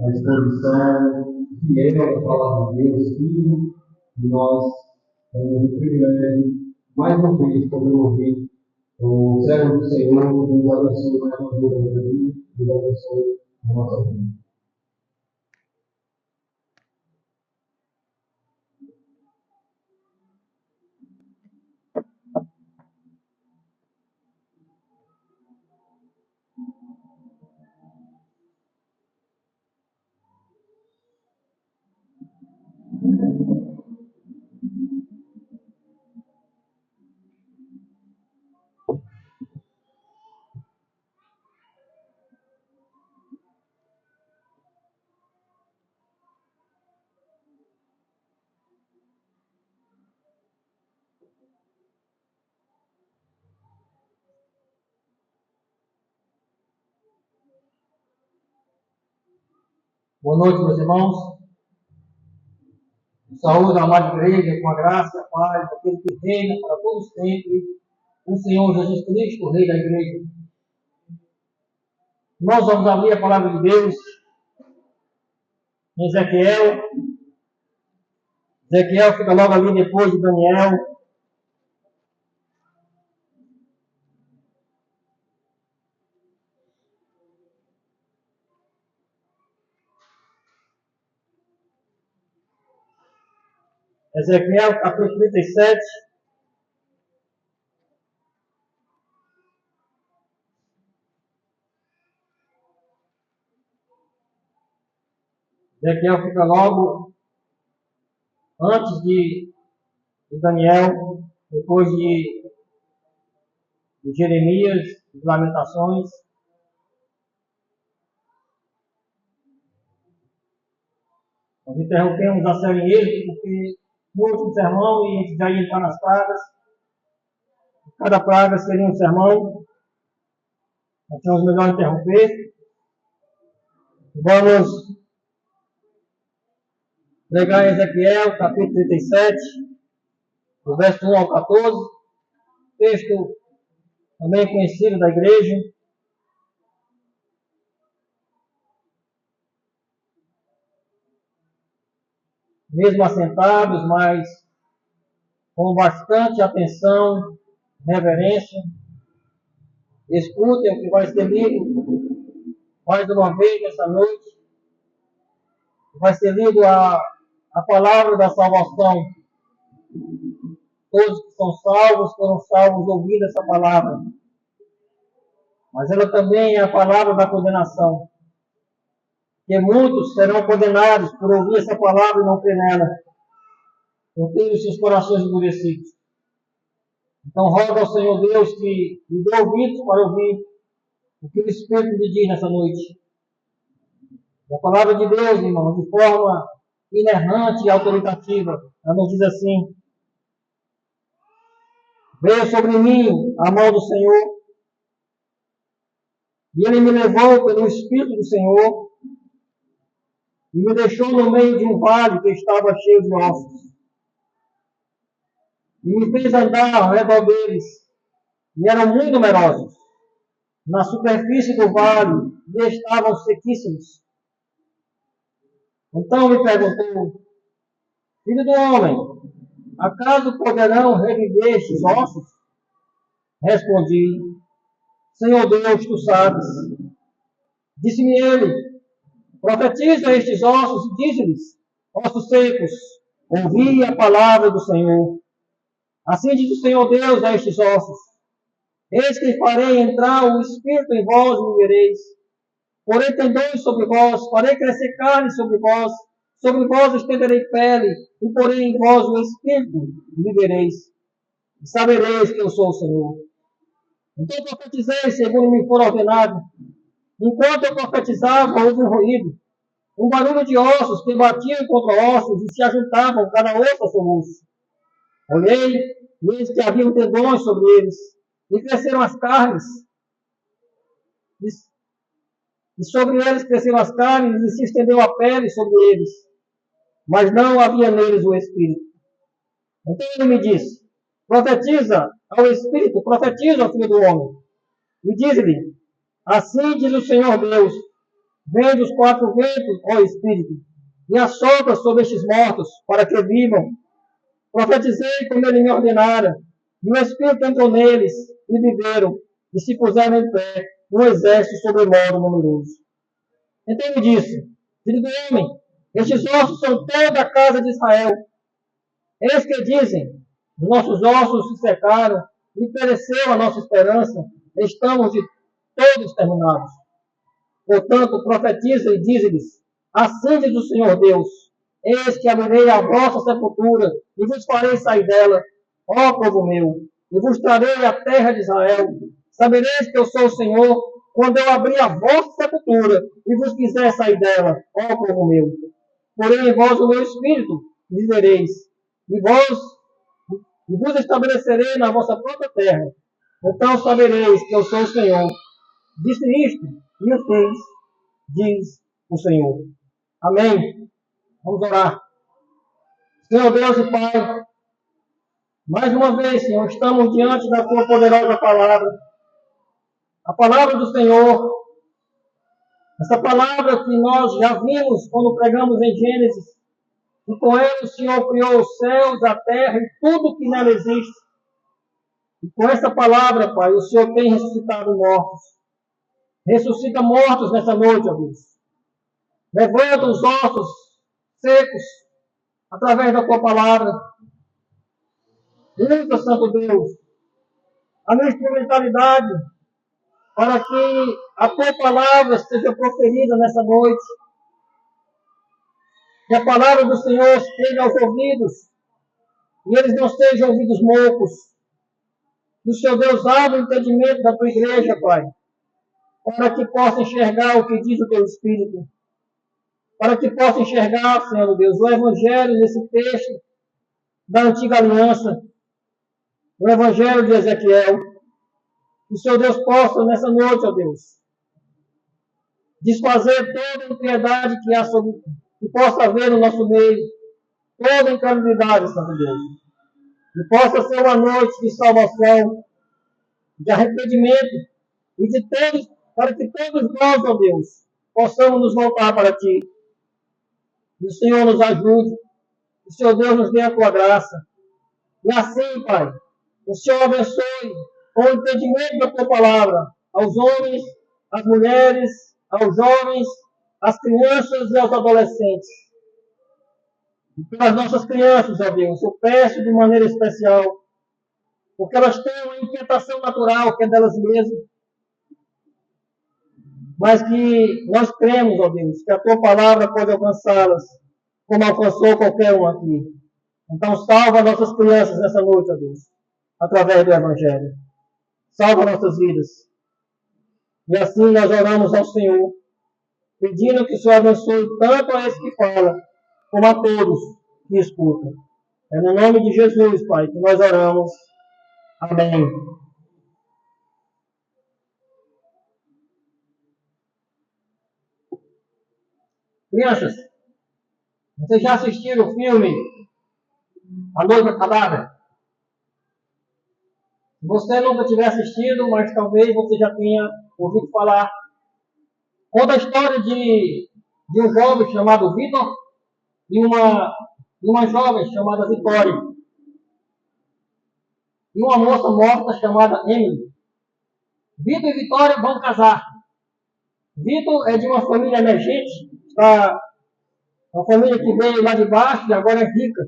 a exposição fiel da palavra de Deus, Filho, e nós temos o privilégio, mais uma vez, de poder ouvir o servo do Senhor, nos abençoe mais uma vez a nossa vida, nos abençoe a nossa vida. Boa noite, meus irmãos. Saúde a amada igreja, com a graça e a paz daquele que reina para todos sempre, o Senhor Jesus Cristo, o Rei da igreja. Nós vamos abrir a palavra de Deus em Ezequiel. Ezequiel fica logo ali depois de Daniel. Ezequiel, capítulo 37. Ezequiel fica logo antes de Daniel, depois de Jeremias, de Lamentações. Nós interrompemos a série em Êxodo, porque no último sermão, e a gente já ia entrar nas pragas. Cada praga seria um sermão. Nós achamos melhor interromper. Vamos pregar em Ezequiel, capítulo 37, do verso 1 ao 14. Texto também conhecido da igreja. Mesmo assentados, mas com bastante atenção, reverência, escutem o que vai ser lido mais uma vez nessa noite. Vai ser lido a palavra da salvação. Todos que são salvos foram salvos ouvindo essa palavra. Mas ela também é a palavra da condenação. Que muitos serão condenados por ouvir essa palavra e não crer nela, por terem os seus corações endurecidos. Então rogo ao Senhor Deus que lhe dê ouvidos para ouvir o que o Espírito lhe diz nessa noite. A palavra de Deus, irmão, de forma inerrante e autoritativa, ela nos diz assim: veio sobre mim a mão do Senhor, e Ele me levou pelo Espírito do Senhor, e me deixou no meio de um vale que estava cheio de ossos. E me fez andar ao redor deles, e eram muito numerosos, na superfície do vale, e estavam sequíssimos. Então me perguntou: filho do homem, acaso poderão reviver estes ossos? Respondi: Senhor Deus, tu sabes. Disse-me ele: profetiza a estes ossos e dize-lhes: ossos secos, ouvi a palavra do Senhor. Assim diz o Senhor Deus a estes ossos: eis que farei entrar o Espírito em vós e vivereis. Porei tendões sobre vós, farei crescer carne sobre vós estenderei pele, e porei em vós o Espírito, e vivereis. E sabereis que eu sou o Senhor. Então profetizei segundo me for ordenado. Enquanto eu profetizava, houve um ruído, um barulho de ossos que batiam contra ossos e se ajuntavam, cada osso a seu osso. Olhei, e eis que havia tendões sobre eles, e cresceram as carnes. E sobre eles cresceram as carnes, e se estendeu a pele sobre eles. Mas não havia neles o Espírito. Então ele me disse: profetiza ao Espírito, profetiza ao Filho do Homem. E diz-lhe: assim diz o Senhor Deus: Vem dos quatro ventos, ó Espírito, e assopra sobre estes mortos, para que vivam. Profetizei como ele me ordenara, e o Espírito entrou neles, e viveram, e se puseram em pé, um exército sobremodo numeroso. Então ele disse, filho do homem, estes ossos são toda a casa de Israel. Eis que dizem, os nossos ossos se secaram, e pereceu a nossa esperança, estamos de todos terminados. Portanto, profetiza e diz-lhes, assim diz o Senhor Deus, eis que abrirei a vossa sepultura, e vos farei sair dela, ó povo meu, e vos trarei a terra de Israel. Sabereis que eu sou o Senhor, quando eu abrir a vossa sepultura, e vos fizer sair dela, ó povo meu. Porém em vós o meu espírito, vivereis, e vos estabelecerei na vossa própria terra. Então sabereis que eu sou o Senhor. Disse isto, e o fez, diz o Senhor. Amém. Vamos orar. Senhor Deus e Pai, mais uma vez, Senhor, estamos diante da Tua poderosa palavra. A palavra do Senhor, essa palavra que nós já vimos quando pregamos em Gênesis, e com ela o Senhor criou os céus, a terra e tudo que nela existe. E com essa palavra, Pai, o Senhor tem ressuscitado mortos. Ressuscita mortos nessa noite, ó Deus. Levanta os ossos secos através da Tua palavra. Usa, Santo Deus, a minha instrumentalidade para que a Tua palavra seja proferida nessa noite. Que a palavra do Senhor chegue aos ouvidos e eles não sejam ouvidos moucos. Que o Senhor Deus abra o entendimento da Tua igreja, Pai, para que possa enxergar o que diz o Teu Espírito. Para que possa enxergar, Senhor Deus, o Evangelho nesse texto da Antiga Aliança, o Evangelho de Ezequiel. Que o Senhor Deus possa, nessa noite, ó Deus, desfazer toda a impiedade que possa haver no nosso meio, toda a incredulidade, Santo Deus. Que possa ser uma noite de salvação, de arrependimento, e de todos, para que todos nós, ó Deus, possamos nos voltar para Ti. Que o Senhor nos ajude, que o Senhor Deus nos dê a Tua graça. E assim, Pai, o Senhor abençoe com o entendimento da Tua palavra aos homens, às mulheres, aos jovens, às crianças e aos adolescentes. E pelas nossas crianças, ó Deus, eu peço de maneira especial, porque elas têm uma inquietação natural que é delas mesmas, mas que nós cremos, ó Deus, que a Tua palavra pode alcançá-las, como alcançou qualquer um aqui. Então salva nossas crianças nessa noite, ó Deus, através do Evangelho. Salva nossas vidas. E assim nós oramos ao Senhor, pedindo que o Senhor abençoe tanto a esse que fala, como a todos que escutam. É no nome de Jesus, Pai, que nós oramos. Amém. Crianças, vocês já assistiram o filme A Noiva Cadáver? Se você nunca tiver assistido, mas talvez você já tenha ouvido falar. Conta a história de um jovem chamado Vitor e uma jovem chamada Vitória. E uma moça morta chamada Emily. Vitor e Vitória vão casar. Vitor é de uma família emergente, uma família que veio lá de baixo e agora é rica.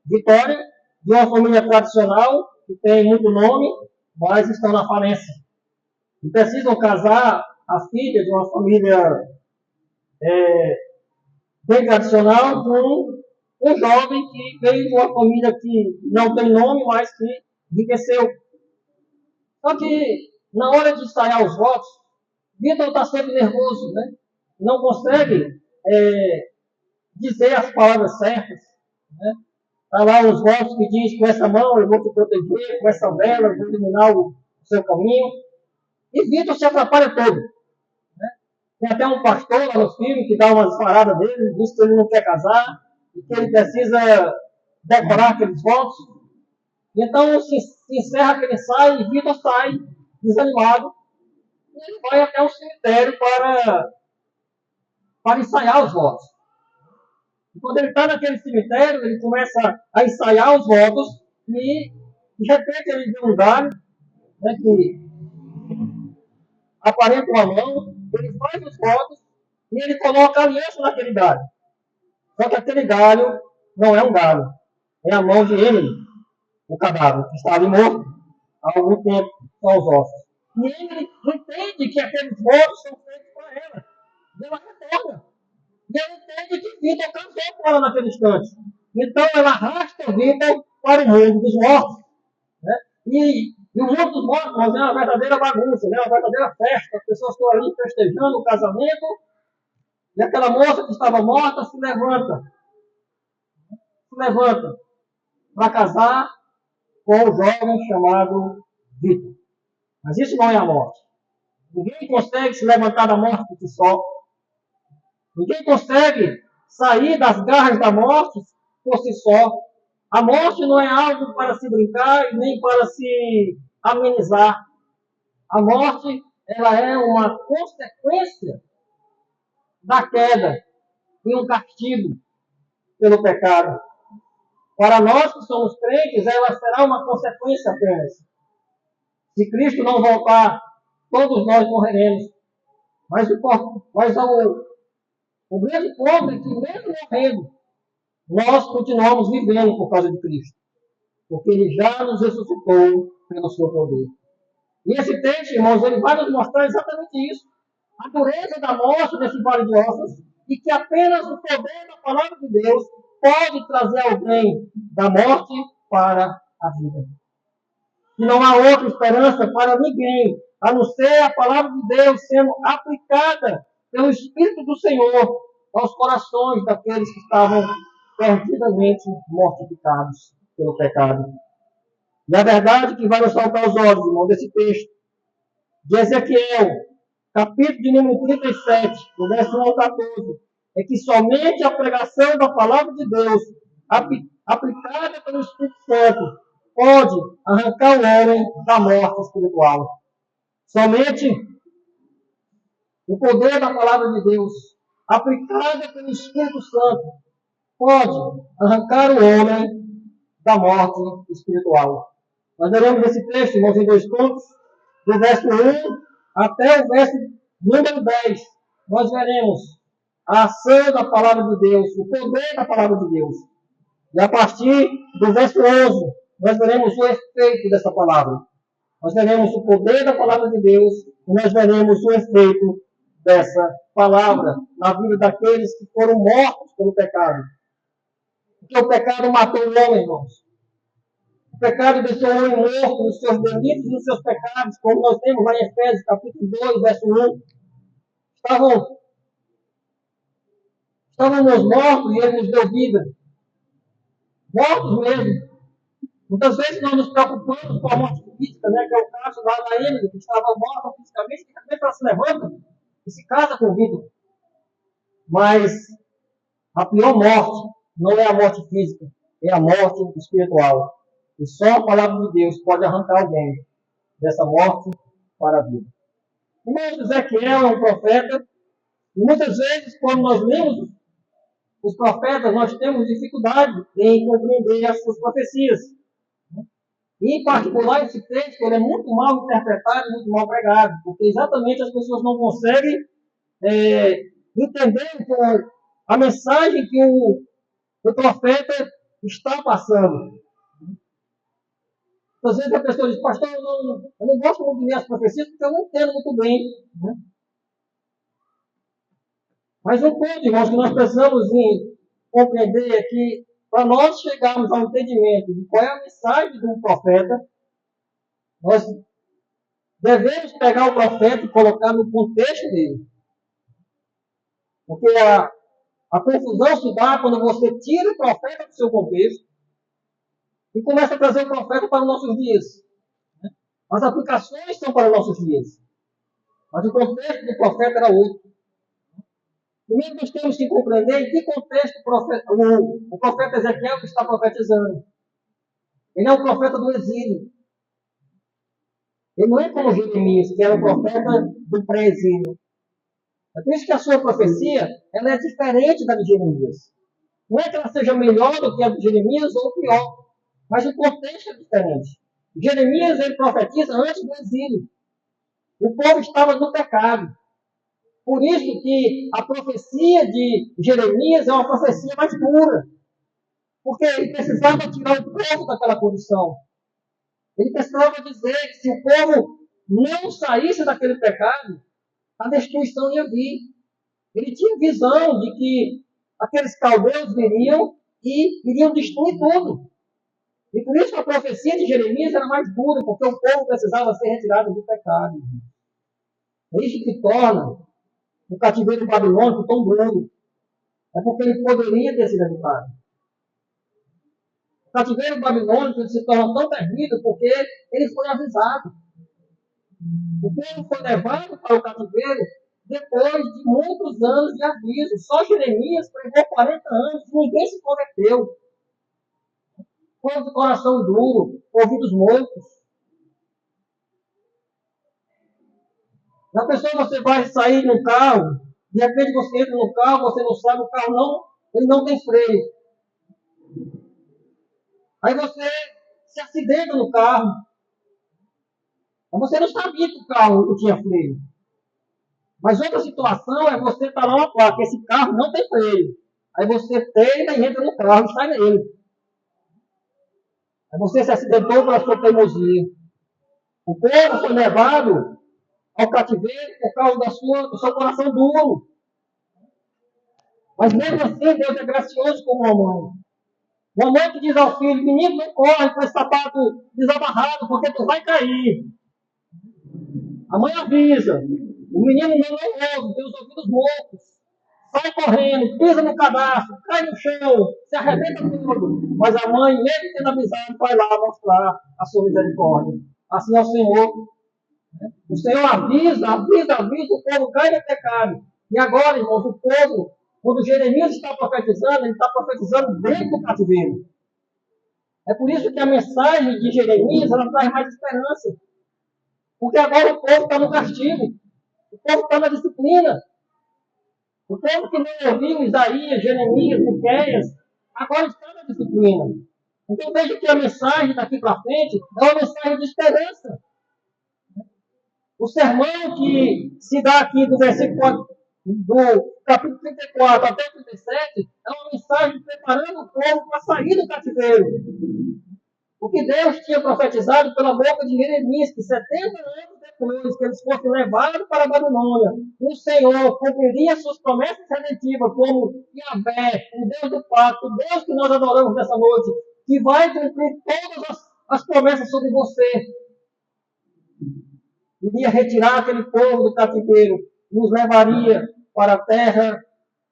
Vitória, de uma família tradicional, que tem muito nome, mas estão na falência. E precisam casar a filha de uma família bem tradicional com um jovem que veio de uma família que não tem nome, mas que enriqueceu. Só que, na hora de ensaiar os votos, Vitor está sempre nervoso, né? Não consegue dizer as palavras certas, né? Está lá os votos que diz, com essa mão eu vou te proteger, com essa vela eu vou iluminar o seu caminho. E Vitor se atrapalha todo. Né? Tem até um pastor lá no filme que dá uma disparada dele, diz que ele não quer casar, e que ele precisa decorar aqueles votos. E então se encerra aquele ensaio e Vitor sai desanimado. E ele vai até o cemitério para para ensaiar os votos. E quando ele está naquele cemitério, ele começa a ensaiar os votos e, de repente, ele vê um galho, né, que aparenta uma mão, ele faz os votos e ele coloca a aliança naquele galho. Só que aquele galho não é um galho, é a mão de Emily, o cadáver, que está ali morto há algum tempo, com os ossos. E Emily entende que aqueles votos são feitos para ela. E ela retorna. E ela entende que Vitor casou com ela naquele instante. Então ela arrasta Vitor para o mundo dos mortos. Né? E o mundo dos mortos é uma verdadeira bagunça, né? Uma verdadeira festa. As pessoas estão ali festejando o casamento. E aquela moça que estava morta se levanta. Se levanta para casar com um jovem chamado Vitor. Mas isso não é a morte. Ninguém consegue se levantar da morte por si só. Ninguém consegue sair das garras da morte por si só. A morte não é algo para se brincar e nem para se amenizar. A morte, ela é uma consequência da queda e um castigo pelo pecado. Para nós que somos crentes, ela será uma consequência apenas. Se Cristo não voltar, todos nós morreremos. Mas o grande ponto é que, mesmo morrendo, nós continuamos vivendo por causa de Cristo. Porque Ele já nos ressuscitou pelo seu poder. E esse texto, irmãos, ele vai nos mostrar exatamente isso. A dureza da morte nesse vale de ossos e que apenas o poder da palavra de Deus pode trazer alguém da morte para a vida. E não há outra esperança para ninguém, a não ser a palavra de Deus sendo aplicada pelo Espírito do Senhor aos corações daqueles que estavam perdidamente mortificados pelo pecado. E a verdade que vai nos saltar aos olhos, irmão, desse texto, de Ezequiel, capítulo de número 37, do verso 1 ao 14, é que somente a pregação da palavra de Deus, aplicada pelo Espírito Santo, pode arrancar o homem da morte espiritual. Somente o poder da palavra de Deus, aplicada pelo Espírito Santo, pode arrancar o homem da morte espiritual. Nós veremos esse texto, irmãos, em 2 pontos, do verso 1 até o verso número 10. Nós veremos a ação da palavra de Deus, o poder da palavra de Deus. E a partir do verso 11, nós veremos o efeito dessa palavra. Nós veremos o poder da palavra de Deus e nós veremos o efeito dessa palavra na vida daqueles que foram mortos pelo pecado. Porque o pecado matou o homem, irmãos. O pecado deixou o homem morto nos seus delitos e nos seus pecados, como nós temos lá em Efésios, capítulo 2, verso 1. Estávamos mortos e Ele nos deu vida. Mortos mesmo. Muitas vezes nós nos preocupamos com a morte física, né, que é o caso lá da Emily, que estava morta fisicamente, que também ela se levanta e se casa com o Vitor. Mas a pior morte não é a morte física, é a morte espiritual. E só a palavra de Deus pode arrancar alguém dessa morte para a vida. Irmãos, Ezequiel é um profeta, e muitas vezes, quando nós lemos os profetas, nós temos dificuldade em compreender as suas profecias. E, em particular, esse texto ele é muito mal interpretado e muito mal pregado, porque exatamente as pessoas não conseguem entender a mensagem que o profeta está passando. Às vezes a pessoa diz, pastor, eu não gosto muito de ler as profecias porque eu não entendo muito bem. Né? Mas um ponto, irmãos, que nós precisamos compreender é que, para nós chegarmos ao entendimento de qual é a mensagem de um profeta, nós devemos pegar o profeta e colocar no contexto dele. Porque a confusão se dá quando você tira o profeta do seu contexto e começa a trazer o profeta para os nossos dias. As aplicações são para os nossos dias. Mas o contexto do profeta era outro. Primeiro nós temos que compreender em que contexto o profeta Ezequiel está profetizando. Ele é um profeta do exílio. Ele não é como Jeremias, que era um profeta do pré-exílio. É por isso que a sua profecia ela é diferente da de Jeremias. Não é que ela seja melhor do que a de Jeremias ou pior, mas o contexto é diferente. Jeremias ele profetiza antes do exílio. O povo estava no pecado. Por isso que a profecia de Jeremias é uma profecia mais dura. Porque ele precisava tirar o povo daquela condição. Ele precisava dizer que se o povo não saísse daquele pecado, a destruição ia vir. Ele tinha visão de que aqueles caldeus viriam e iriam destruir tudo. E por isso a profecia de Jeremias era mais dura, porque o povo precisava ser retirado do pecado. É isso que torna o cativeiro babilônico tão duro. É porque ele poderia ter sido evitado. O cativeiro babilônico ele se torna tão terrível porque ele foi avisado. O povo foi levado para o cativeiro depois de muitos anos de aviso. Só Jeremias pregou 40 anos e ninguém se converteu. Povo de coração duro, ouvidos mortos. Na pessoa você vai sair no carro, de repente você entra no carro, você não sabe, o carro ele não tem freio. Aí você se acidenta no carro. Mas você não sabia que o carro não tinha freio. Mas outra situação é você estar lá uma placa, esse carro não tem freio. Aí você treina e entra no carro e sai nele. Aí você se acidentou pela sua teimosia. O povo foi levado ao cativeiro por causa do seu coração duro. Mas mesmo assim, Deus é gracioso com uma mãe. Uma mãe que diz ao filho, menino, não corre com esse sapato desamarrado, porque tu vai cair. A mãe avisa. O menino não ouve, tem os ouvidos mortos. Sai correndo, pisa no cadastro, cai no chão, se arrebenta tudo. Mas a mãe, mesmo tendo avisado, vai lá mostrar a sua misericórdia. Assim é o Senhor. O Senhor avisa, o povo cai no pecado. E agora, irmãos, o povo, quando Jeremias está profetizando, ele está profetizando dentro do cativeiro. É por isso que a mensagem de Jeremias, ela traz mais esperança. Porque agora o povo está no castigo. O povo está na disciplina. O povo que não ouviu Isaías, Jeremias, Miqueias, agora está na disciplina. Então veja que a mensagem daqui para frente é uma mensagem de esperança. O sermão que se dá aqui do versículo do capítulo 34 até o 37 é uma mensagem preparando o povo para sair do cativeiro. O que Deus tinha profetizado pela boca de Jeremias, que 70 anos depois que eles fossem levados para a Babilônia, o Senhor cumpriria suas promessas redentivas, como Yahvé, o Deus do pacto, o Deus que nós adoramos nessa noite, que vai cumprir todas as promessas sobre você. Iria retirar aquele povo do cativeiro e os levaria para a terra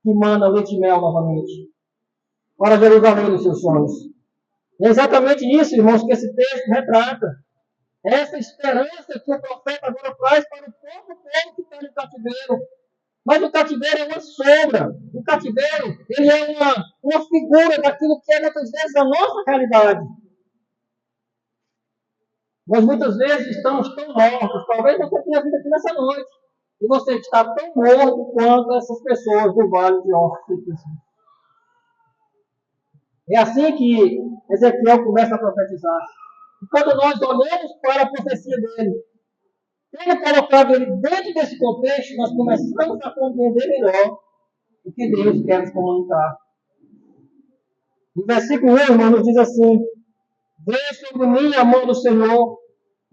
que manda leite e mel novamente, para Jerusalém dos seus sonhos. É exatamente isso, irmãos, que esse texto retrata. Essa esperança que o profeta agora traz para o povo que está no cativeiro. Mas o cativeiro é uma sombra. O cativeiro ele é uma figura daquilo que é muitas vezes a nossa realidade. Nós muitas vezes estamos tão mortos. Talvez você tenha vindo aqui nessa noite. E você está tão morto quanto essas pessoas do vale de Ossos. É assim que Ezequiel começa a profetizar. E quando nós olhamos para a profecia dele, tendo colocado ele dentro desse contexto, nós começamos a compreender melhor o que Deus quer nos comunicar. No versículo 1, irmão, nos diz assim: veio sobre mim a mão do Senhor,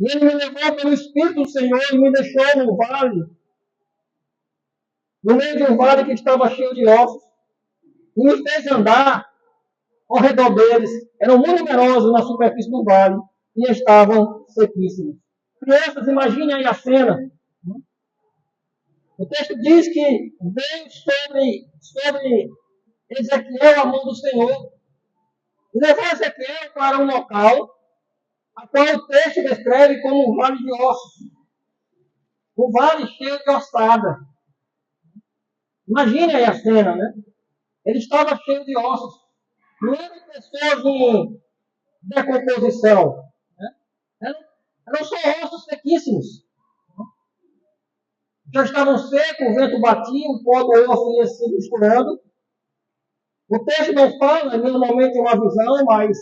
e ele me levou pelo Espírito do Senhor e me deixou no vale, no meio de um vale que estava cheio de ossos, e me fez andar ao redor deles. Eram muito numerosos na superfície do vale e estavam sequíssimos. Crianças, imaginem aí a cena. O texto diz que veio sobre Ezequiel a mão do Senhor e levou Ezequiel para um local a qual o texto descreve como um vale de ossos. Um vale cheio de ossada. Imagine aí a cena, né? Ele estava cheio de ossos. Não eram pessoas em decomposição. Né? Eram só ossos sequíssimos. já estavam secos, o vento batia, o pó do osso ia se misturando. O texto não fala normalmente uma visão, mas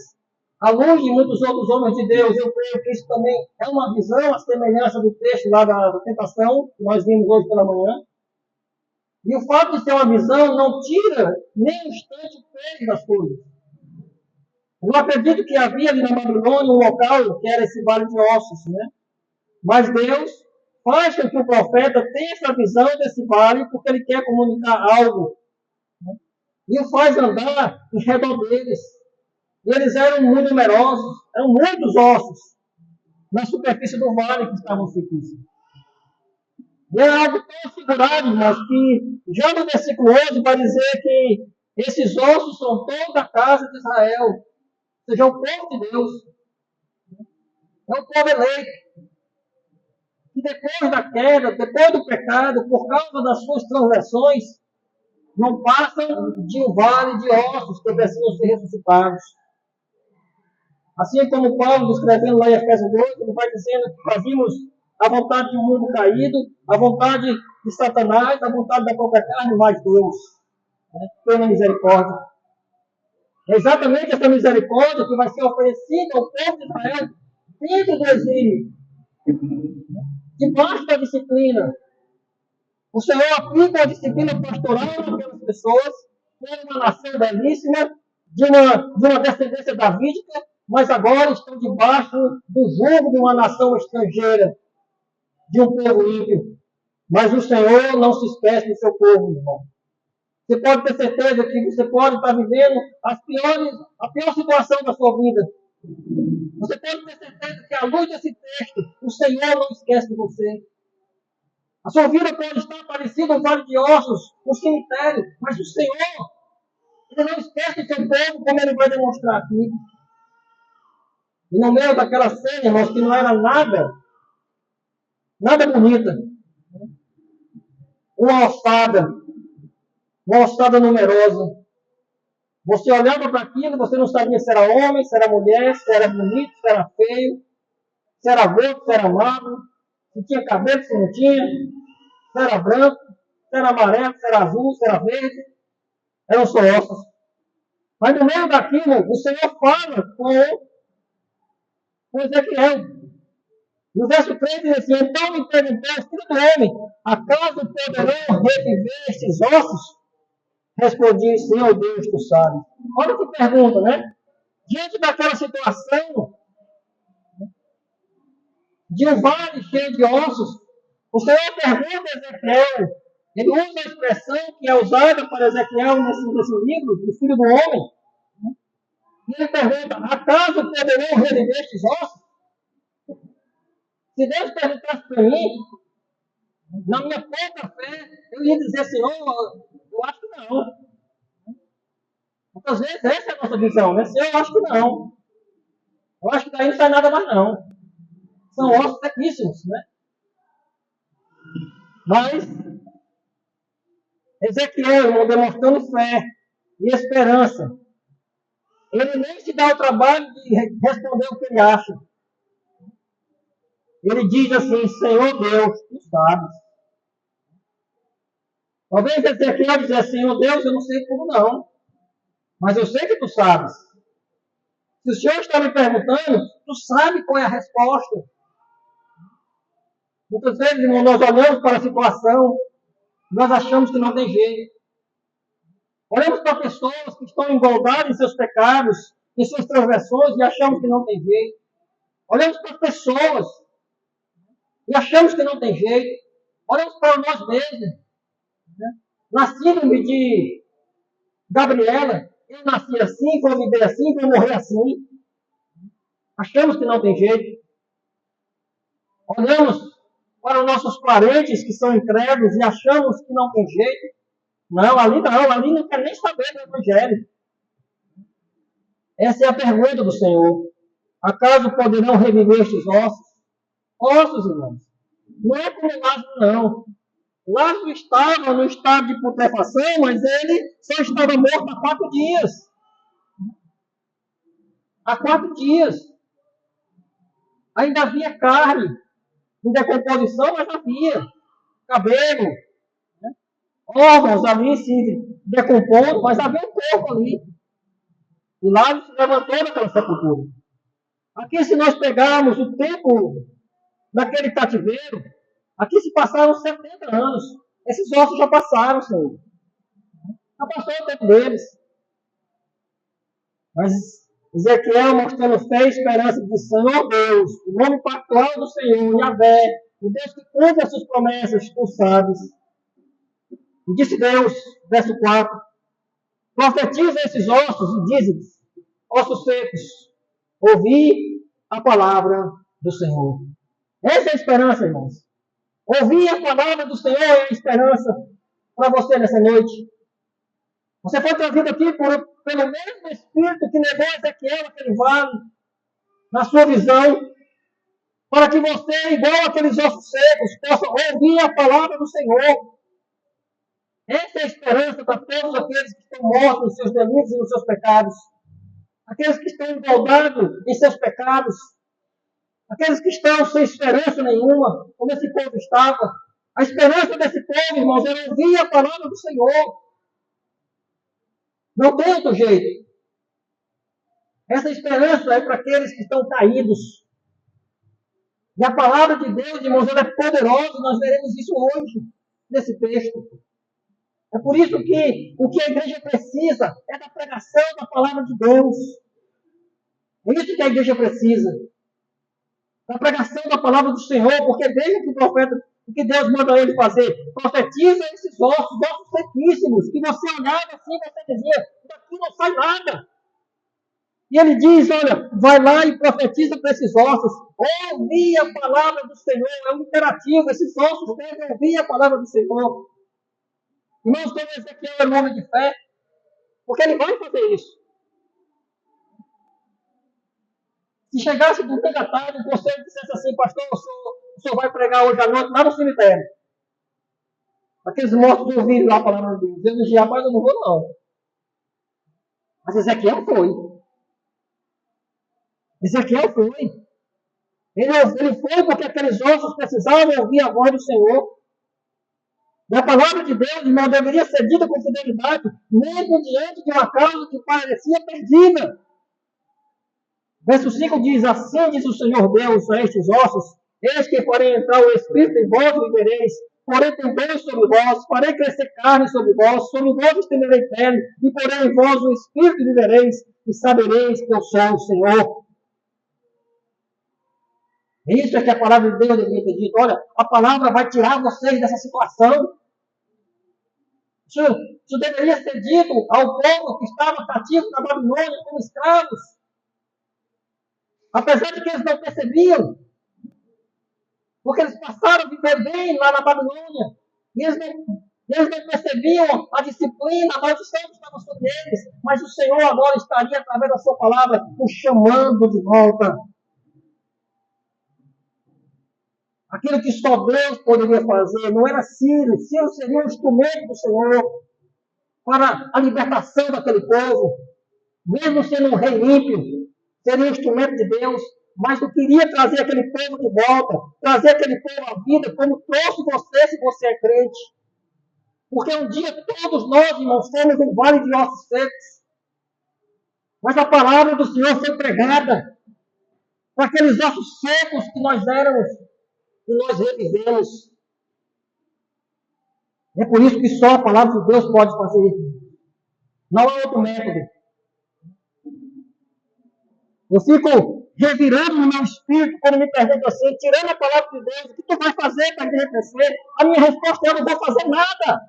à luz de muitos outros homens de Deus, eu creio que isso também é uma visão, a semelhança do texto lá da tentação, que nós vimos hoje pela manhã. E o fato de ser uma visão não tira nem um instante o peso das coisas. Eu não acredito que havia ali na Babilônia um local que era esse vale de ossos, né? Mas Deus faz com que o profeta tenha essa visão desse vale porque ele quer comunicar algo. Né? E o faz andar em redor deles. E eles eram muito numerosos, eram muitos ossos na superfície do vale que estavam sequíssimos. E é algo tão figurado, irmãos, que já no versículo 11 vai dizer que esses ossos são toda a casa de Israel, ou seja, o povo de Deus. É o povo eleito. E depois da queda, depois do pecado, por causa das suas transgressões, não passam de um vale de ossos que precisam ser ressuscitados. Assim como Paulo, escrevendo lá em Efésios 2, ele vai dizendo que fazíamos a vontade de um mundo caído, a vontade de Satanás, a vontade da própria carne, mas Deus, né, pela misericórdia. É exatamente essa misericórdia que vai ser oferecida ao povo de Israel dentro do exílio, debaixo da disciplina. O Senhor aplica a disciplina pastoral naquelas pessoas, que era uma nação belíssima, de uma descendência davídica, mas agora estão debaixo do jugo de uma nação estrangeira, de um povo ímpio. Mas o Senhor não se esquece do seu povo, irmão. Você pode ter certeza que você pode estar vivendo a pior situação da sua vida. Você pode ter certeza que, à luz desse texto, o Senhor não esquece de você. A sua vida pode estar parecida um vale de ossos, um cemitério, mas o Senhor, Ele não esquece do seu povo, como Ele vai demonstrar aqui. E no meio daquela cena, irmãos, que não era nada bonita. Uma ossada numerosa. Você olhava para aquilo, você não sabia se era homem, se era mulher, se era bonito, se era feio, se era gordo, se era magro, se tinha cabelo, se não tinha, se era branco, se era amarelo, se era azul, se era verde. Eram só ossos. Mas no meio daquilo, o Senhor fala com Ezequiel. E o verso 3 diz assim: então me perguntou, filho do homem, acaso poderão reviver estes ossos? Respondi, Senhor Deus, tu sabes. Olha que pergunta, né? Diante daquela situação, de um vale cheio de ossos, o Senhor pergunta a Ezequiel, ele usa a expressão que é usada para Ezequiel nesse livro, de filho do homem. E ele pergunta, acaso poderão reviver estes ossos? Se Deus perguntasse para mim, na minha pouca fé, eu ia dizer, Senhor, eu acho que não. Muitas vezes essa é a nossa visão, né? Senhor, eu acho que não. Eu acho que daí não sai nada mais não. São ossos sequíssimos, né? Mas, Ezequiel, irmão, demonstrando fé e esperança, ele nem se dá o trabalho de responder o que ele acha. Ele diz assim, Senhor Deus, tu sabes. Talvez Ezequiel dizer, Senhor Deus, eu não sei tudo não. Mas eu sei que tu sabes. Se o Senhor está me perguntando, tu sabe qual é a resposta. Muitas vezes, irmão, nós olhamos para a situação, nós achamos que não tem jeito. Olhamos para pessoas que estão envolvidas em seus pecados, em suas transgressões, e achamos que não tem jeito. Olhamos para pessoas e achamos que não tem jeito. Olhamos para nós mesmos. Né? Na síndrome de Gabriela, eu nasci assim, vou viver assim, vou morrer assim. Achamos que não tem jeito. Olhamos para os nossos parentes que são incrédulos e achamos que não tem jeito. Não, ali não quer nem saber do Evangelho. Essa é a pergunta do Senhor. Acaso poderão reviver estes ossos? Ossos, irmãos. Não é como Lázaro, não. Lázaro estava no estado de putrefação, mas ele só estava morto há 4 dias. Há 4 dias. Ainda havia carne em decomposição, mas havia. cabelo, né? Órgãos ali se decompondo, mas havia um corpo ali. E lá se levantou daquela sepultura. Aqui, se nós pegarmos o tempo daquele cativeiro, aqui se passaram 70 anos. Esses ossos já passaram, Senhor. Já passou o tempo deles. Mas Ezequiel mostrando fé e esperança do Senhor Deus, o nome pactual do Senhor, Yahvé, o Deus que cumpre as suas promessas, tu sabes. E disse Deus, verso 4, profetiza esses ossos e diz-lhes, ossos secos, ouvi a palavra do Senhor. Essa é a esperança, irmãos. Ouvir a palavra do Senhor é a esperança para você nessa noite. Você foi trazido aqui pelo mesmo Espírito que levou Ezequiel àquele vale, na sua visão, para que você, igual aqueles ossos secos, possa ouvir a palavra do Senhor. Essa é a esperança para todos aqueles que estão mortos nos seus delitos e nos seus pecados. Aqueles que estão engordados em seus pecados. Aqueles que estão sem esperança nenhuma, como esse povo estava. A esperança desse povo, irmãos, era ouvir a palavra do Senhor. Não tem outro jeito. Essa esperança é para aqueles que estão caídos. E a palavra de Deus, irmãos, ela é poderosa. Nós veremos isso hoje, nesse texto. É por isso que o que a igreja precisa é da pregação da palavra de Deus. É isso que a igreja precisa. Da pregação da palavra do Senhor, porque veja que o profeta, o que Deus manda ele fazer, profetiza esses ossos sequíssimos, que você olhava assim, você dizia, daqui não sai nada. E ele diz, olha, vai lá e profetiza para esses ossos, ouvi a palavra do Senhor, é um imperativo, esses ossos devem ouvir a palavra do Senhor. Irmãos, como Ezequiel é um homem de fé, porque ele vai fazer isso. Se chegasse domingo à tarde e você dissesse assim, pastor, o senhor vai pregar hoje à noite lá no cemitério. Aqueles mortos ouviram lá a palavra de Deus. Eu disse, rapaz, eu não vou não. Mas Ezequiel foi. Ezequiel foi. Ele foi porque aqueles ossos precisavam ouvir a voz do Senhor. E a palavra de Deus, irmão, deveria ser dita com fidelidade, mesmo diante de uma causa que parecia perdida. Verso 5 diz, assim diz o Senhor Deus a estes ossos, eis que farei entrar o Espírito em vós e vivereis, porém também sobre vós, farei crescer carne sobre vós estenderei pele, e porém em vós o Espírito e vivereis, e sabereis que eu sou o Senhor. Isso é que a palavra de Deus deveria ter dito. Olha, a palavra vai tirar vocês dessa situação. Isso deveria ser dito ao povo que estava cativo na Babilônia como escravos. Apesar de que eles não percebiam. Porque eles passaram a viver bem lá na Babilônia. E eles não percebiam a disciplina, a maldição que estava sobre eles. Mas o Senhor agora estaria, através da sua palavra, os chamando de volta. Aquilo que só Deus poderia fazer. Não era Ciro. Ciro seria um instrumento do Senhor para a libertação daquele povo. Mesmo sendo um rei ímpio, seria um instrumento de Deus. Mas não queria trazer aquele povo de volta, trazer aquele povo à vida, como trouxe você, se você é crente. Porque um dia todos nós, irmãos, fomos um vale de ossos secos. Mas a palavra do Senhor foi pregada para aqueles ossos secos que nós éramos e nós revivemos. É por isso que só a palavra de Deus pode fazer isso. Não há outro método. Eu fico revirando no meu espírito quando me perguntam assim, tirando a palavra de Deus, o que tu vai fazer para a igreja crescer? A minha resposta é, eu não vou fazer nada.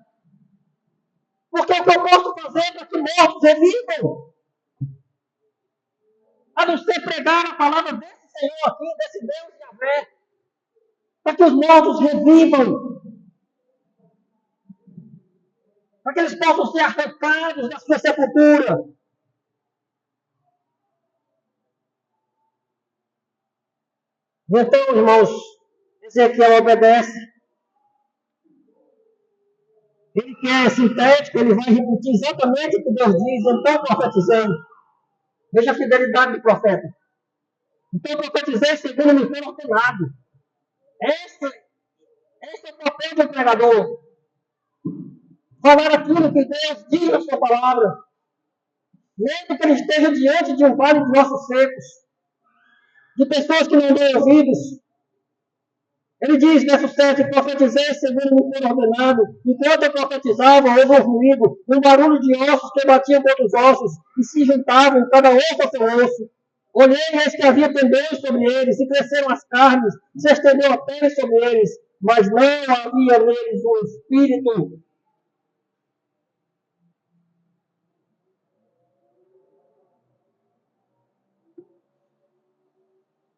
Porque o que eu posso fazer é para que mortos revivam. A não ser pregar a palavra desse Senhor aqui, desse Deus de Yahvé. Para que os mortos revivam. Para que eles possam ser arrancados da sua sepultura. Então, irmãos, Ezequiel obedece. Ele que é sintético, ele vai repetir exatamente o que Deus diz. Então, profetizei. Veja a fidelidade do profeta. Então, profetizei segundo me foi ordenado. Esse é o papel do pregador. Falar aquilo que Deus diz na sua palavra. Mesmo que ele esteja diante de um vale de ossos secos, de pessoas que não dão ouvidos. Ele diz, verso 7, profetizei segundo me foi ordenado. Enquanto eu profetizava, houve um ruído, um barulho de ossos que batiam contra os ossos e se juntavam, cada osso a seu osso. Olhei e eis que havia tendões sobre eles, e cresceram as carnes, se estendeu a pele sobre eles, mas não havia neles o espírito.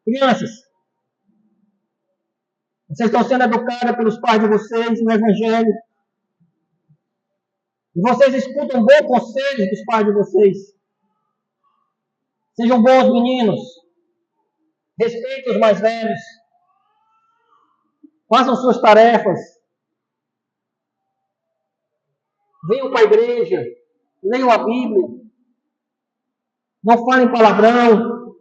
Crianças, vocês estão sendo educadas pelos pais de vocês no Evangelho. E vocês escutam bons conselhos dos pais de vocês. Sejam bons meninos. Respeitem os mais velhos. Façam suas tarefas. Venham para a igreja. Leiam a Bíblia. Não falem palavrão.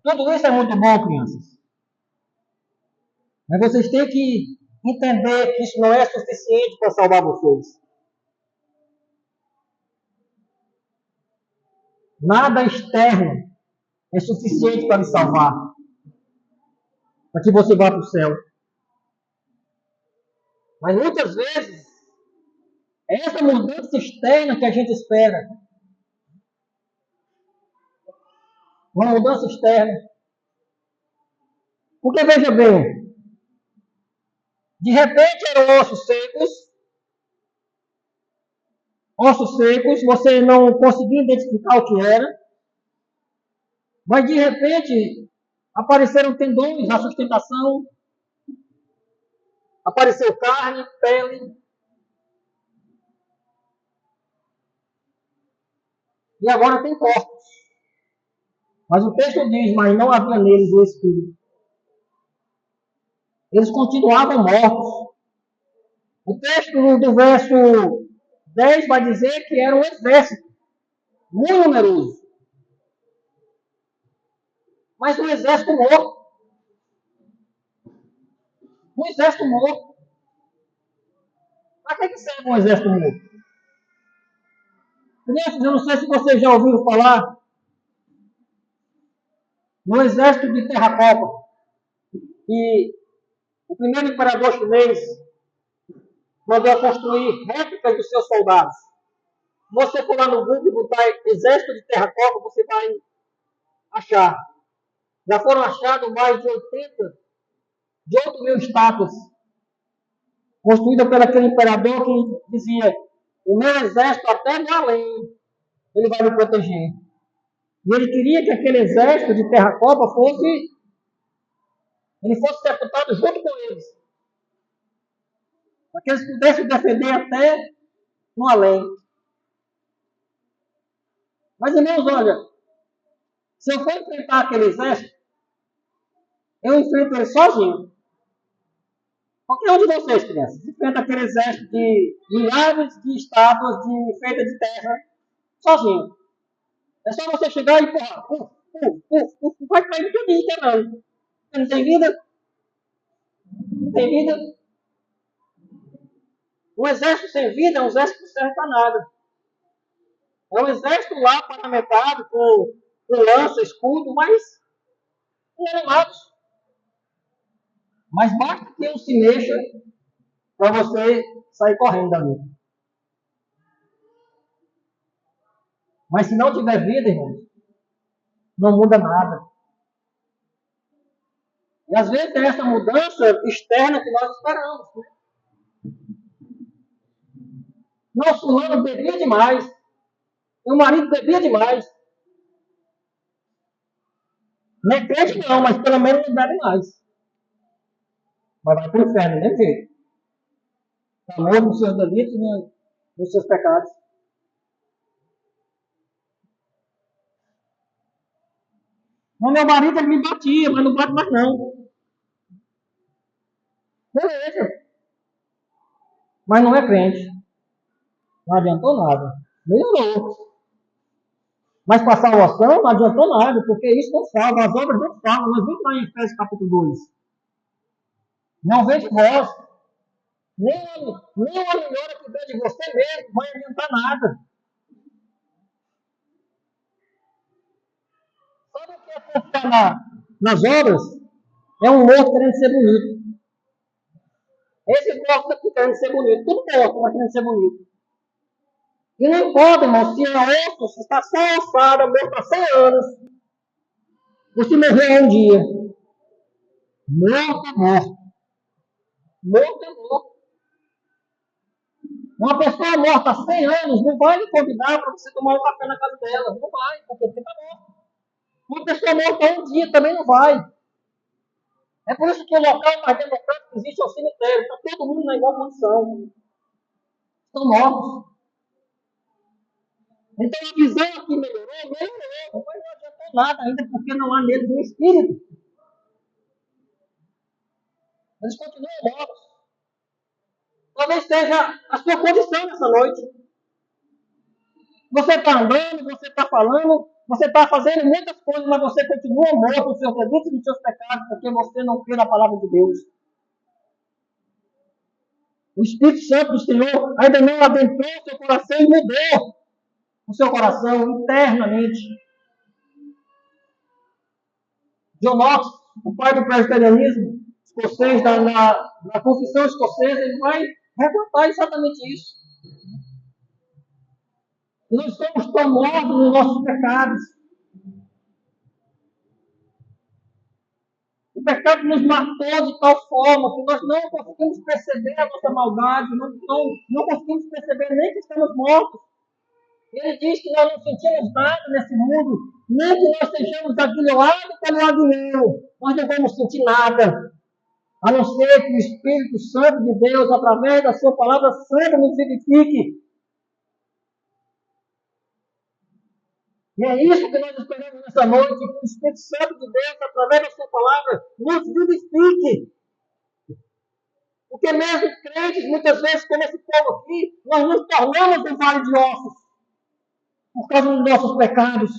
Tudo isso é muito bom, crianças. Mas vocês têm que entender que isso não é suficiente para salvar vocês. Nada externo é suficiente para lhe salvar. Para que você vá para o céu. Mas muitas vezes, é essa mudança externa que a gente espera. Uma mudança externa. Porque veja bem, de repente eram ossos secos, você não conseguia identificar o que era, mas de repente apareceram tendões, a sustentação, apareceu carne, pele, e agora tem corpos. Mas o texto diz, mas não havia neles o Espírito. Eles continuavam mortos. O texto do verso 10 vai dizer que era um exército muito numeroso. Mas um exército morto. Um exército morto. Para que serve um exército morto? Crianças, eu não sei se vocês já ouviram falar no exército de Terracopa. E o primeiro imperador chinês mandou construir réplicas dos seus soldados. Se você for lá no Google e botar exército de Terracopa, você vai achar. Já foram achados mais de 8 mil estátuas construídas por aquele imperador que dizia: o meu exército até no além, ele vai me proteger. E ele queria que aquele exército de Terracopa fosse sepultado junto com eles. Para que eles pudessem defender até no além. Mas, irmãos, olha, se eu for enfrentar aquele exército, eu enfrento ele sozinho. Qualquer um de vocês, crianças, enfrenta aquele exército de milhares de estátuas feitas de terra sozinho. É só você chegar e empurrar. Vai cair tudo inteirando. Não tem vida? Não tem vida? Um exército sem vida é um exército que não serve para nada. É um exército lá paramentado com lança, escudo, mas inanimados. Mas basta que um se mexa para você sair correndo dali. Mas se não tiver vida, irmãos, não muda nada. E às vezes é essa mudança externa que nós esperamos. Né? Não, fulano bebia demais. Meu marido bebia demais. Não é crente não, mas pelo menos não bebe mais. Mas vai para o inferno, nem jeito. Está morto nos seus delitos e nos seus pecados. Mas meu marido ele me batia, mas não bate mais não. Beleza. Mas não é crente. Não adiantou nada. Melhorou. Mas para a salvação não adiantou nada, porque isso não salva, as obras não salvam. Nós vamos lá em Efésios capítulo 2. Não vem de vós. Nem uma melhora que vem de você mesmo vai adiantar nada. Sabe o que é confiar nas obras? É um morto querendo ser bonito. Esse morto aqui querendo ser bonito. Tudo morto, mas querendo ser bonito. E não importa, irmão, se é osso, se está só ossada, morto há 100 anos. Você morreu um dia. Morto é morto. Morto é morto. Uma pessoa morta há 100 anos não vai lhe convidar para você tomar um café na casa dela. Não vai, porque você está morto. Uma pessoa morta há um dia também não vai. É por isso que o local mais democrático que existe é o cemitério. Está todo mundo na igual condição. Estão mortos. Então a visão aqui melhorou, mas não adiantou nada ainda, porque não há neles um espírito. Eles continuam mortos. Talvez seja a sua condição nessa noite. Você está andando, você está falando, você está fazendo muitas coisas, mas você continua morto nos seus delitos e nos seus pecados, porque você não crê na palavra de Deus. O Espírito Santo do Senhor ainda não adentrou o seu coração e mudou o seu coração internamente. John Knox, o pai do presbiterianismo escocês, na confissão escocesa, ele vai retratar exatamente isso. Nós somos tão mortos nos nossos pecados. O pecado nos matou de tal forma que nós não conseguimos perceber a nossa maldade, não conseguimos perceber nem que estamos mortos. Ele diz que nós não sentimos nada nesse mundo, nem que nós sejamos aguilhoados pelo aguilhão. Nós não vamos sentir nada, a não ser que o Espírito Santo de Deus, através da sua palavra santa, nos vivifique. E é isso que nós esperamos nessa noite, que o Espírito Santo de Deus, através da sua palavra, nos vivifique. Porque mesmo crentes, muitas vezes, como esse povo aqui, nós nos tornamos um vale de ossos, por causa dos nossos pecados.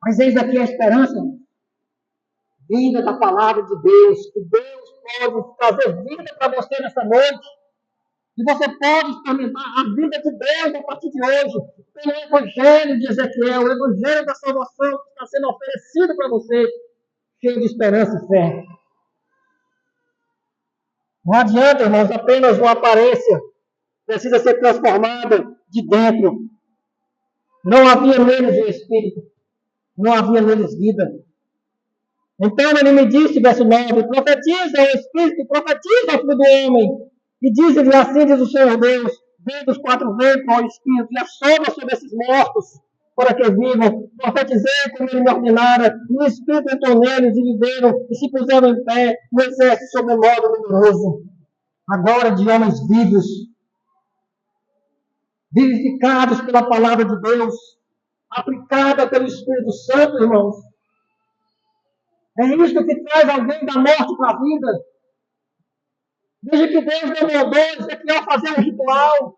Mas eis aqui a esperança, vinda da palavra de Deus, que Deus pode trazer vida para você nessa noite. E você pode experimentar a vida de Deus a partir de hoje, pelo Evangelho de Ezequiel, o Evangelho da salvação que está sendo oferecido para você, cheio de esperança e fé. Não adianta, irmãos, apenas uma aparência precisa ser transformada de dentro. Não havia neles o Espírito, não havia neles vida. Então ele me disse, verso 9, profetiza o Espírito, profetiza o Filho do Homem. E diz-lhe assim, diz o Senhor Deus, vem dos 4 ventos ao Espírito, e assopra sobre esses mortos, para que vivam. Profetizei como ele me ordenara, e o Espírito entrou neles, e viveram, e se puseram em pé, no exército sobre modo numeroso. Agora de homens vivos, vivificados pela palavra de Deus, aplicada pelo Espírito Santo, irmãos. É isso que traz alguém da morte para a vida. Veja que Deus não mandou Ezequiel fazer um ritual.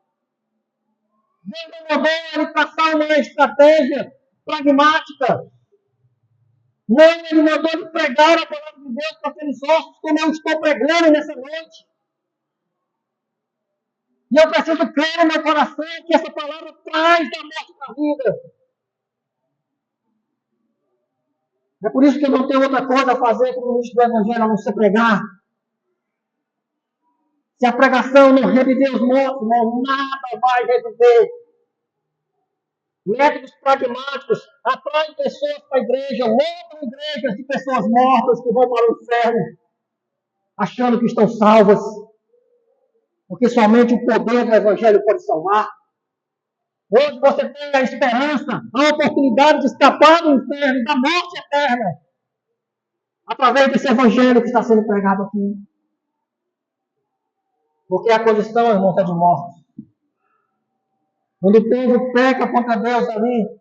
Deus não mandou ele traçar uma estratégia pragmática. Não, ele mandou ele pregar a palavra de Deus para aqueles ossos, como eu estou pregando nessa noite. E eu preciso crer no meu coração que essa palavra traz da morte para a vida. É por isso que eu não tenho outra coisa a fazer como ministro do Evangelho, a não ser pregar. Se a pregação não reviver os mortos, não, nada vai reviver. Métodos pragmáticos atraem pessoas para a igreja, lotam igrejas de pessoas mortas que vão para o inferno, achando que estão salvas, porque somente o poder do Evangelho pode salvar. Hoje você tem a esperança, a oportunidade de escapar do inferno, da morte eterna, através desse Evangelho que está sendo pregado aqui. Porque a condição, irmão, é de morte. Quando o povo peca contra Deus ali,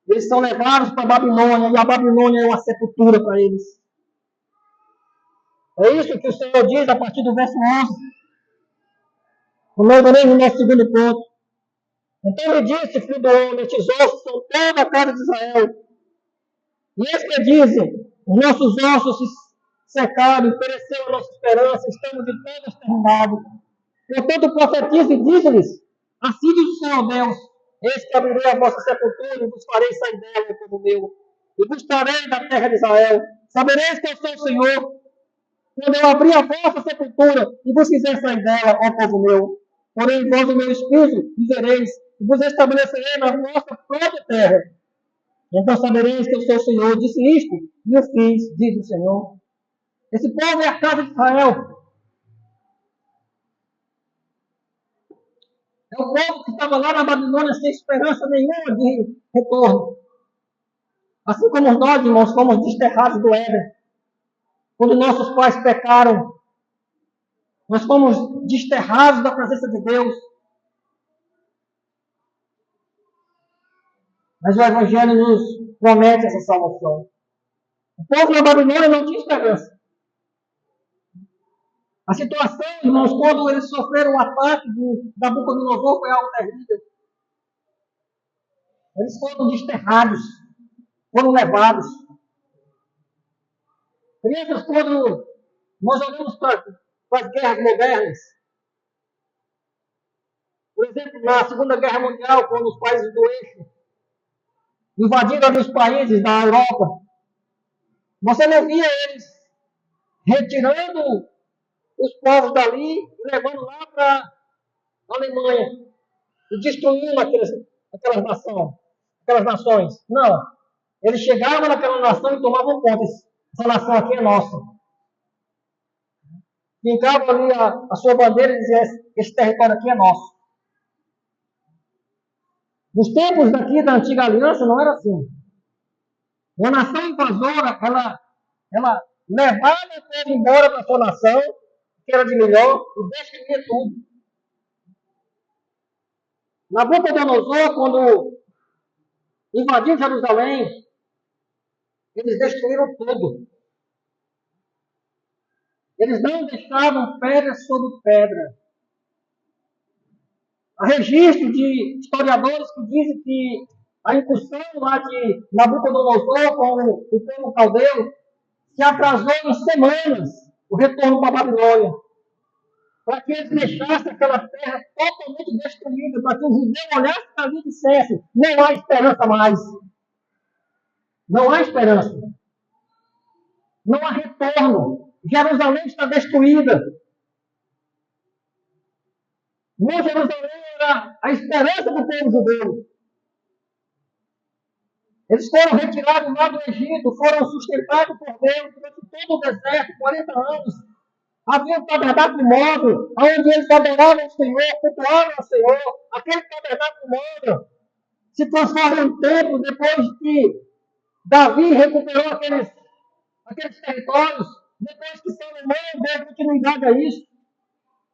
eles são levados para a Babilônia, e a Babilônia é uma sepultura para eles. É isso que o Senhor diz a partir do verso 11. O nosso segundo ponto. Então ele disse, filho do homem, estes ossos são toda a casa de Israel. E eles que dizem, os nossos ossos secaram, pereceu a nossa esperança, estamos de todo exterminados. Portanto, profetiza e diz-lhes, assim diz o Senhor Deus, eis que abrirei a vossa sepultura e vos farei sair dela, povo meu, e vos trarei da terra de Israel. Sabereis que eu sou o Senhor, quando eu abrir a vossa sepultura e vos fizer sair dela, ó povo meu. Porém, vós o meu espírito vivereis, e vos estabelecerei na vossa própria terra. Então sabereis que eu sou o Senhor. Disse isto, e o fiz, diz o Senhor. Esse povo é a casa de Israel. É o povo que estava lá na Babilônia sem esperança nenhuma de retorno. Assim como nós, irmãos, fomos desterrados do Éden. Quando nossos pais pecaram, nós fomos desterrados da presença de Deus. Mas o Evangelho nos promete essa salvação. O povo na Babilônia não tinha esperança. A situação, irmãos, quando eles sofreram o ataque de Nabucodonosor foi algo terrível. Eles foram desterrados, foram levados. Crianças, quando nós olhamos para as guerras modernas, por exemplo, na Segunda Guerra Mundial, quando os países do eixo invadiram ali os países da Europa, você não via eles retirando os povos dali e levando lá para a Alemanha e destruindo aquelas nações. Não. Eles chegavam naquela nação e tomavam conta. Essa nação aqui é nossa. Fincavam ali a sua bandeira e diziam, esse território aqui é nosso. Nos tempos daqui da antiga aliança não era assim. Uma nação invasora, ela levava o povo embora para a sua nação, que era de melhor, e destruía tudo. Nabucodonosor, quando invadiu Jerusalém, eles destruíram tudo. Eles não deixavam pedra sobre pedra. Há registro de historiadores que dizem que a incursão lá de Nabucodonosor com o povo caldeu se atrasou em semanas o retorno para a Babilônia. Para que eles deixassem aquela terra totalmente destruída, para que o judeu olhasse ali e dissesse, não há esperança mais. Não há esperança. Não há retorno. Jerusalém está destruída. Não, Jerusalém era a esperança do povo judeu. Eles foram retirados lá do Egito, foram sustentados por Deus durante todo o deserto, 40 anos. Havia um tabernáculo móvel, onde eles adoravam o Senhor, cultuavam o Senhor. Aquele tabernáculo móvel se transforma em templo depois que Davi recuperou aqueles territórios, depois que Salomão deu continuidade a isso.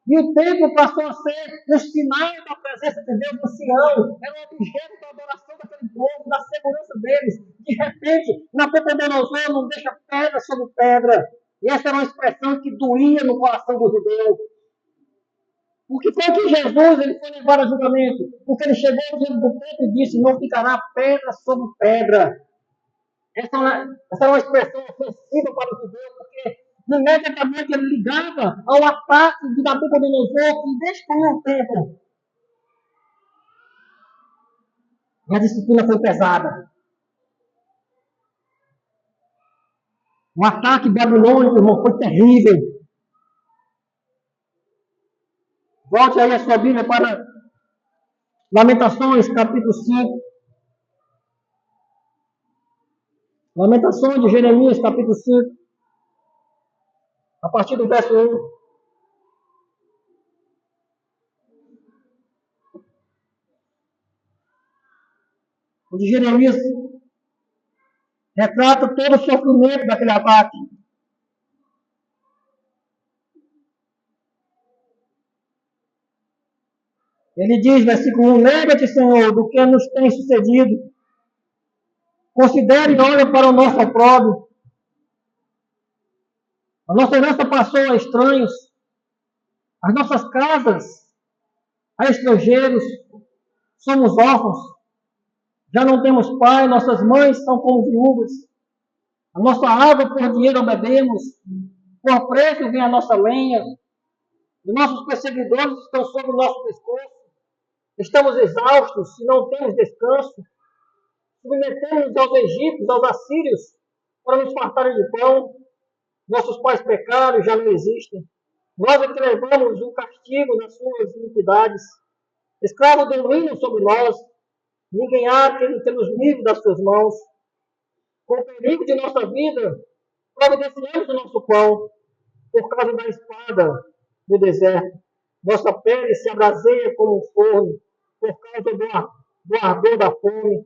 E o templo passou a ser um sinal da presença de Deus no Sião. Era um objeto da adoração daquele povo, da segurança deles. De repente, Nabucodonosor não deixa pedra sobre pedra. E essa era uma expressão que doía no coração do judeu. Porque foi que Jesus ele foi levar a julgamento. Porque ele chegou diante do templo e disse, não ficará pedra sobre pedra. Essa é uma expressão ofensiva para o judeu, porque imediatamente ele ligava ao ataque de Nabucodonosor que destruiu o templo. E a disciplina foi pesada. O ataque babilônico, irmão, foi terrível. Volte aí a sua Bíblia para Lamentações, capítulo 5. Lamentações de Jeremias, capítulo 5. A partir do verso 1. O de Jeremias retrata todo o sofrimento daquele ataque. Ele diz, versículo 1, lembra-te, Senhor, do que nos tem sucedido. Considere e olhe para o nosso opróbrio. A nossa herança passou a estranhos. As nossas casas a estrangeiros. Somos órfãos. Já não temos pai, nossas mães são como viúvas. A nossa água por dinheiro bebemos. por preço vem a nossa lenha, os nossos perseguidores estão sobre o nosso pescoço, estamos exaustos e não temos descanso, submetemos-nos aos egípcios, aos assírios, para nos fartarem de pão, nossos pais pecaram e já não existem, nós é que levamos o castigo nas suas iniquidades, escravos dominam sobre nós, ninguém há que nos livre das suas mãos, com o perigo de nossa vida, providenciamos o nosso pão, por causa da espada do deserto. Nossa pele se abraseia como um forno, por causa do ardor da fome.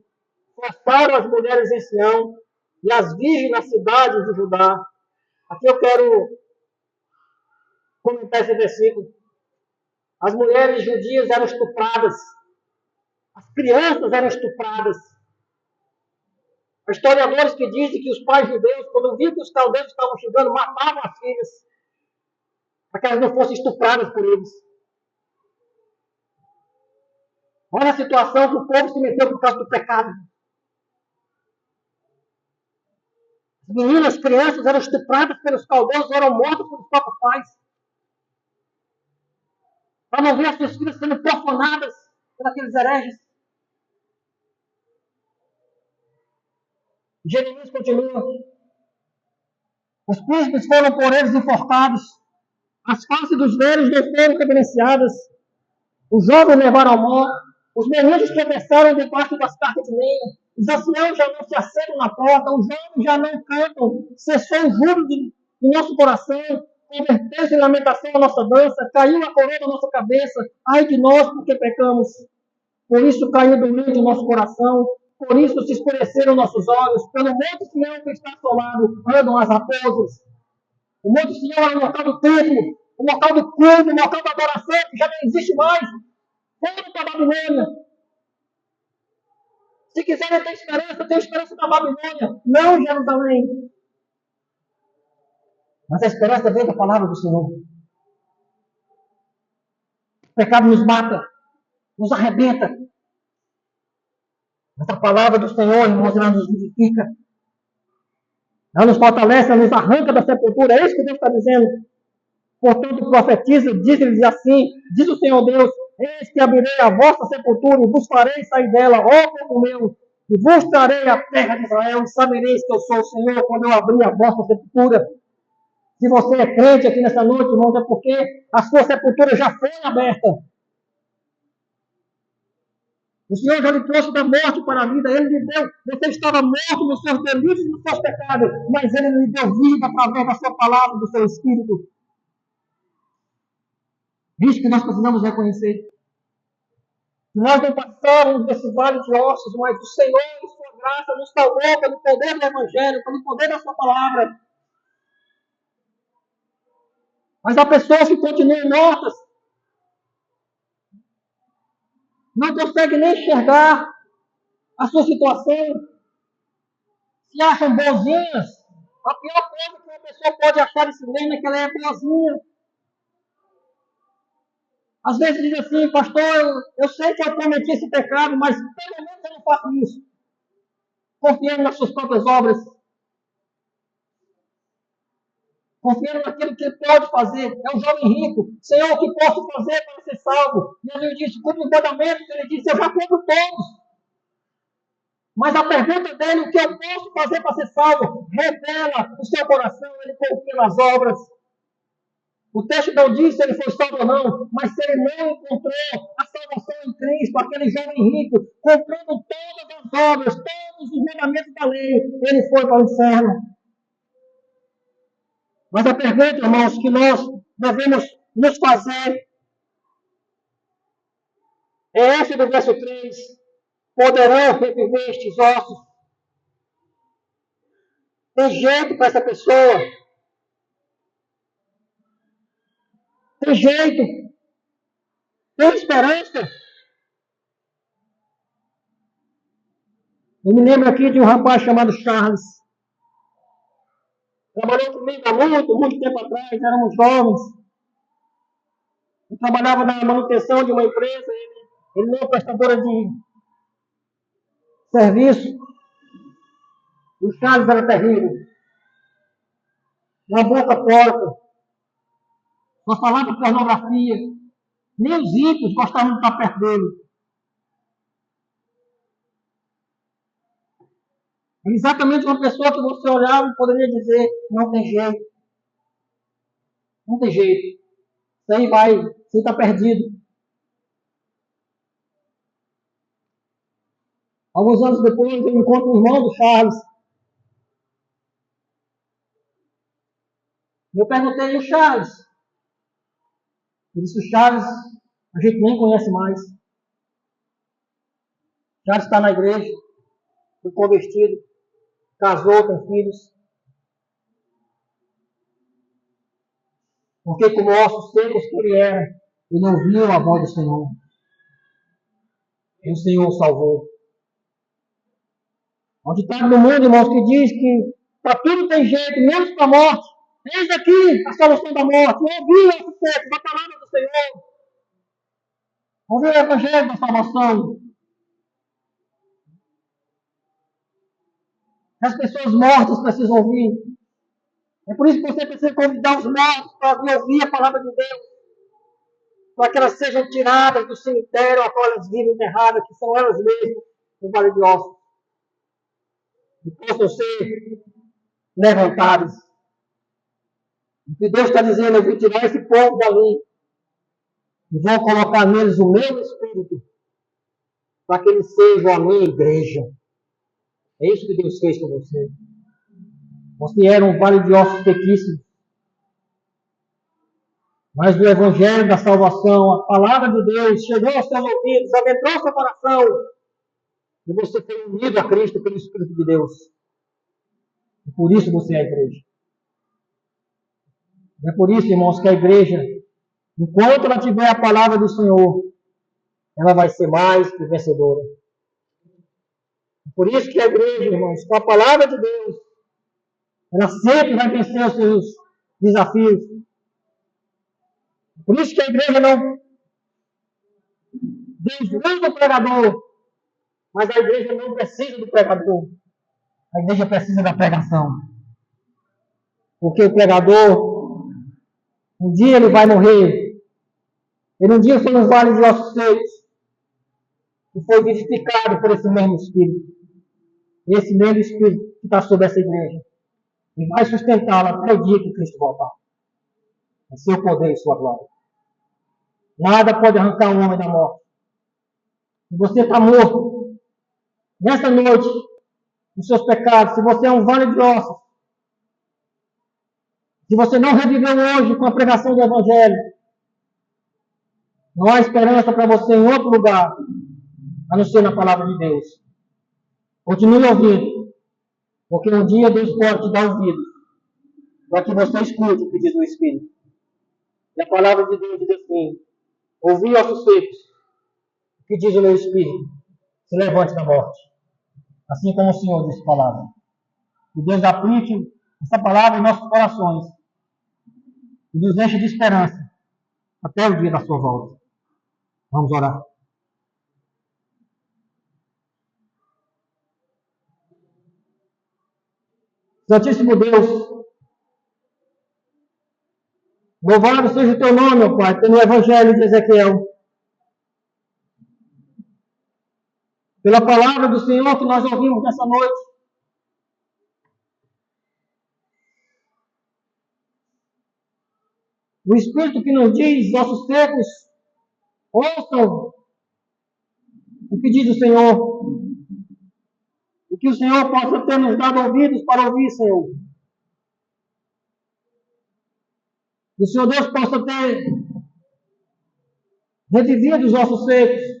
Forçaram as mulheres em Sião e as virgens nas cidades de Judá. Aqui eu quero comentar esse versículo. As mulheres judias eram estupradas. As crianças eram estupradas. Há historiadores que dizem que os pais judeus, quando viam que os caldeus estavam chegando, matavam as filhas, para que elas não fossem estupradas por eles. Olha a situação que o povo se meteu por causa do pecado. As meninas, as crianças eram estupradas pelos caldeus, eram mortas pelos próprios pais. Para não ver as suas filhas sendo profanadas por aqueles hereges. Jeremias continua. Os príncipes foram por eles enforcados. As faces dos velhos não foram reverenciadas. Os jovens levaram a morte. Os meninos tropeçaram debaixo das cartas de lenha. Os anciãos já não se assentam na porta. Os jovens já não cantam. Cessou o júbilo do nosso coração. Converteu-se em lamentação a nossa dança. Caiu a coroa da nossa cabeça. Ai de nós, porque pecamos. Por isso caiu o domínio do nosso coração. Por isso se escureceram nossos olhos. Pelo monte Sião que está assolado, andam as raposas. O monte Sião era o local do templo, o local do culto, o local da adoração, que já não existe mais. Fora da Babilônia. Se quiserem ter esperança, tem esperança da Babilônia, não em Jerusalém. Mas a esperança vem da palavra do Senhor. O pecado nos mata, nos arrebenta. Mas a palavra do Senhor, irmãos, ela nos vivifica. Ela nos fortalece, ela nos arranca da sepultura. É isso que Deus está dizendo. Portanto, profetiza, diz-lhes assim, diz o Senhor Deus, eis que abrirei a vossa sepultura e vos farei sair dela, ó povo meu, e vos trarei a terra de Israel, e sabereis que eu sou o Senhor quando eu abrir a vossa sepultura. Se você é crente aqui nessa noite, irmãos, é porque a sua sepultura já foi aberta. O Senhor já lhe trouxe da morte para a vida. Ele lhe deu. Você estava morto nos seus delitos e nos seus pecados, mas Ele lhe deu vida através da sua palavra, do seu Espírito. Isso que nós precisamos reconhecer. Nós não passamos desse vale de ossos, mas o Senhor, em sua graça, nos salvou pelo poder do Evangelho, pelo poder da sua palavra. Mas há pessoas que continuam mortas. Não conseguem nem enxergar a sua situação. Se acham boazinhas. A pior coisa que uma pessoa pode achar de si mesma é que ela é boazinha. Às vezes diz assim, pastor, eu sei que eu cometi esse pecado, mas pelo menos eu não faço isso. Confiando nas suas próprias obras. Confiando naquilo que ele pode fazer. É um jovem rico. Senhor, o que posso fazer para ser salvo? E ele disse, cumpre os mandamentos. Ele disse, eu já cumpro todos. Mas a pergunta dele, o que eu posso fazer para ser salvo? Revela o seu coração, ele confia nas obras. O texto não diz se ele foi salvo ou não, mas se ele não encontrou a salvação em Cristo, aquele jovem rico, cumprindo todas as obras, todos os mandamentos da lei, ele foi para o inferno. Mas a pergunta, irmãos, que nós devemos nos fazer é essa do verso 3. Poderão reviver estes ossos? Tem jeito para essa pessoa? Tem jeito? Tem esperança? Eu me lembro aqui de um rapaz chamado Charles. Trabalhou comigo há muito tempo atrás, éramos jovens. Eu trabalhava na manutenção de uma empresa, ele não é prestadora de serviço. E o Charles era terrível. uma boca porca, só falava pornografia. Nem os ímpios gostavam de estar perto dele. É exatamente uma pessoa que você olhava e poderia dizer, não tem jeito. Não tem jeito. Isso aí vai, você está perdido. Alguns anos depois, eu encontro o irmão do Charles. Eu perguntei, e o Charles? Ele disse, o Charles, a gente nem conhece mais. Charles está na igreja, foi convertido, casou, tem filhos. Porque como ossos secos que ele era, ele ouviu a voz do Senhor. E o Senhor o salvou. Há um ditado no mundo, irmãos, que diz que para tudo tem jeito, menos para a morte. Eis aqui a salvação da morte. Ouvi ossos secos, a palavra do Senhor. Ouvi o evangelho da salvação. As pessoas mortas precisam ouvir. É por isso que você precisa convidar os mortos para ouvir a palavra de Deus. Para que elas sejam tiradas do cemitério a qual elas vivem enterradas, que são elas mesmas, no vale de ossos. E possam ser levantadas. O que Deus está dizendo, eu vou tirar esse povo dali. E vou colocar neles o meu espírito. Para que eles sejam a minha igreja. É isso que Deus fez com você. Você era um vale de ossos sequíssimos. Mas o Evangelho da salvação, a palavra de Deus, chegou aos seus ouvidos, adentrou seu coração. E você foi unido a Cristo pelo Espírito de Deus. E por isso você é a igreja. É por isso, irmãos, que a igreja, enquanto ela tiver a palavra do Senhor, ela vai ser mais que vencedora. Por isso que a igreja, irmãos, com a palavra de Deus, ela sempre vai vencer os seus desafios. Por isso que a igreja não... Deus usa o pregador, mas a igreja não precisa do pregador. A igreja precisa da pregação. Porque o pregador, um dia ele vai morrer. Ele um dia foi no vale de ossos secos e foi vivificado por esse mesmo Espírito. Esse mesmo Espírito que está sobre essa igreja. E vai sustentá-la até o dia que Cristo voltar. É seu poder e sua glória. Nada pode arrancar um homem da morte. Se você está morto, nessa noite, nos seus pecados, se você é um vale de ossos, se você não reviveu hoje com a pregação do Evangelho, não há esperança para você em outro lugar, a não ser na palavra de Deus. Continue ouvindo, porque um dia Deus pode te dar ouvidos, para que você escute o que diz o Espírito. E a palavra de Deus diz assim: ouvi ossos secos, o que diz o meu Espírito, se levante da morte. Assim como o Senhor disse a palavra. Que Deus aplique essa palavra em nossos corações e nos enche de esperança até o dia da sua volta. Vamos orar. Santíssimo Deus, louvado seja o teu nome, meu Pai, pelo Evangelho de Ezequiel. Pela palavra do Senhor que nós ouvimos nessa noite. O Espírito que nos diz, ossos secos, ouçam o que diz o Senhor. E que o Senhor possa ter nos dado ouvidos para ouvir, Senhor. Que o Senhor Deus possa ter revivido os ossos secos.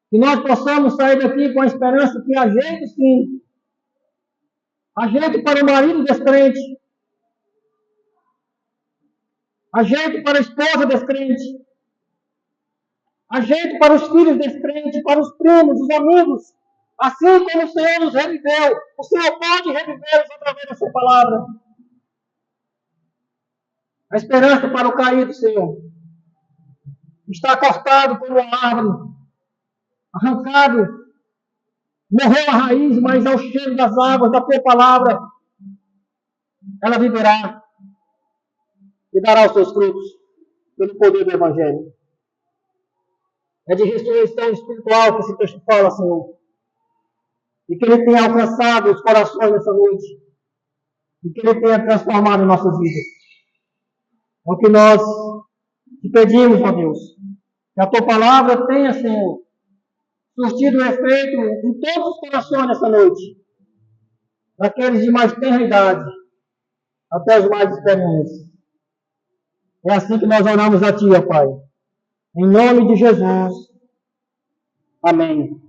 Que nós possamos sair daqui com a esperança que há jeito, sim. Há jeito para o marido descrente. Há jeito para a esposa descrente. Há jeito para os filhos descrentes, para os primos, os amigos. Assim como o Senhor nos reviveu, o Senhor pode revivê-los através da sua palavra. A esperança para o caído, Senhor, está cortado por uma árvore, arrancado, morreu a raiz, mas ao cheiro das águas da tua palavra, ela viverá e dará os seus frutos pelo poder do Evangelho. É de ressurreição espiritual que esse texto fala, Senhor. E que Ele tenha alcançado os corações nessa noite. E que Ele tenha transformado nossas vidas. É o que nós te pedimos, ó Deus. Que a Tua palavra tenha, Senhor, surtido efeito em todos os corações nessa noite. Daqueles de mais tenra idade até os mais experientes. É assim que nós oramos a Ti, ó Pai. Em nome de Jesus. Amém.